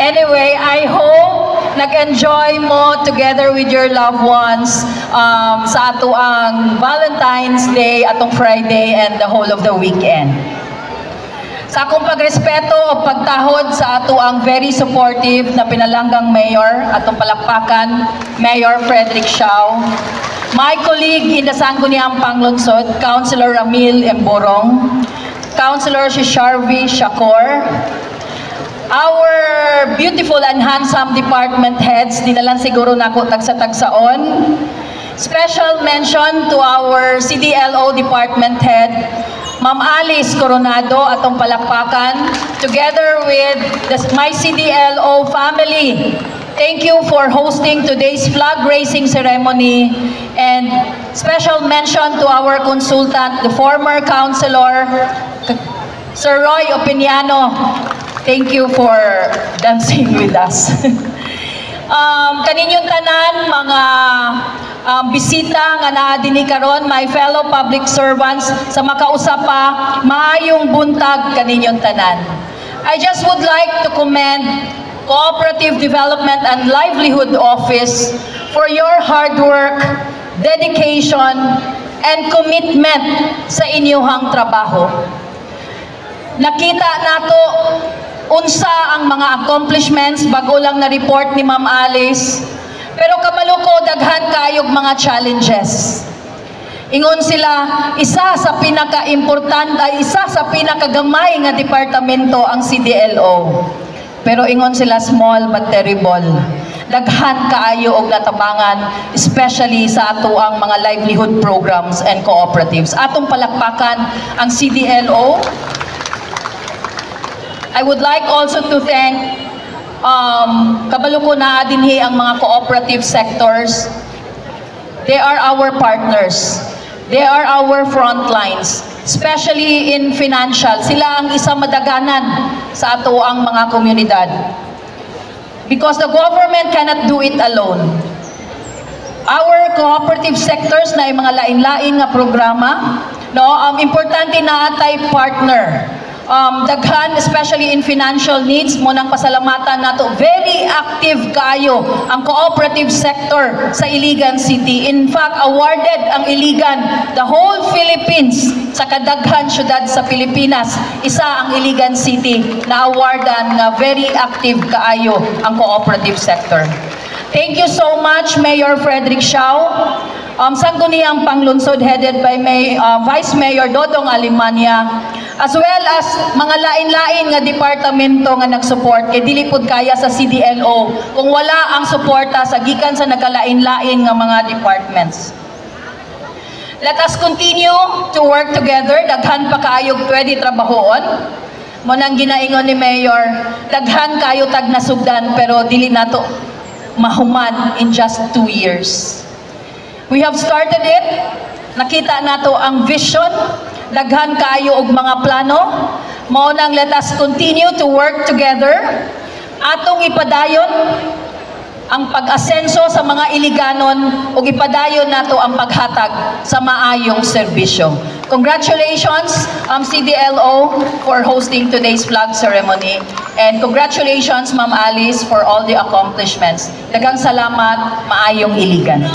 Anyway, I hope nag-enjoy mo together with your loved ones sa ato ang Valentine's Day, atong Friday, and the whole of the weekend. Sa akong pagrespeto o pagtahod sa ato ang very supportive na pinalanggang mayor, atong palakpakan, Mayor Frederick Siao, my colleague in the Sangguniang Panglungsod, Councilor Ramil Emborong, Councilor si Sharvi Shakor, our beautiful and handsome department heads, dinalan siguro nako tagsa-tagsaon. Special mention to our CDLO department head, Ma'am Alice Coronado, atong palakpakan, together with my CDLO family. Thank you for hosting today's flag raising ceremony, and special mention to our consultant, the former councilor, Sir Roy Opiniano. Thank you for dancing with us. Kaninyong tanan, mga bisita nga naa dinhi karon, my fellow public servants, sa makausap pa, maayong buntag kaninyong tanan. I just would like to commend Cooperative Development and Livelihood Office for your hard work, dedication, and commitment sa inyong trabaho. Nakita nato unsa ang mga accomplishments bago lang na report ni Ma'am Alice, pero kamaluko daghan kayog mga challenges. Ingon sila, isa sa pinaka-importante, isa sa pinakagamay nga departamento ang CDLO. Pero ingon sila, small but terrible. Daghan kaayo og natabangan, especially sa ato ang mga livelihood programs and cooperatives. Atong palakpakan ang CDLO. I would like also to thank kabalo ko na dinhi ang mga cooperative sectors. They are our partners. They are our front lines, especially in financial. Sila ang isa madaganan sa ato ang mga komunidad. Because the government cannot do it alone. Our cooperative sectors na mga lain-lain nga programa, importante na atay partner. Daghan, especially in financial needs, mo nang pasalamatan nato. Very active kayo ang cooperative sector sa Iligan City. In fact, awarded ang Iligan, the whole Philippines, sa kadaghan syudad sa Pilipinas, isa ang Iligan City na awardan nga very active kaayo ang cooperative sector. Thank you so much, Mayor Frederick Siao. Sangguniang Panglungsod headed by Vice Mayor Dodong Alimanya, as well as mga lain-lain nga departamento nga nag-support kay dili pud kaya sa CDLO kung wala ang suporta sa gikan sa nagalain-lain nga mga departments. Let us continue to work together. Daghan pa kaayog pwede trabahoon. Mo nang ginaingon ni Mayor, daghan kayo tag nasugdan pero dili nato mahuman in just 2 years. We have started it. Nakita nato ang vision. Daghan kaayo og mga plano. Mao nang let us continue to work together. Atong ipadayon ang pag-asenso sa mga Iliganon ug ipadayon nato ang paghatag sa maayong serbisyo. Congratulations, CDLO, for hosting today's flag ceremony. And congratulations, Ma'am Alice, for all the accomplishments. Daghang salamat, maayong Iligan.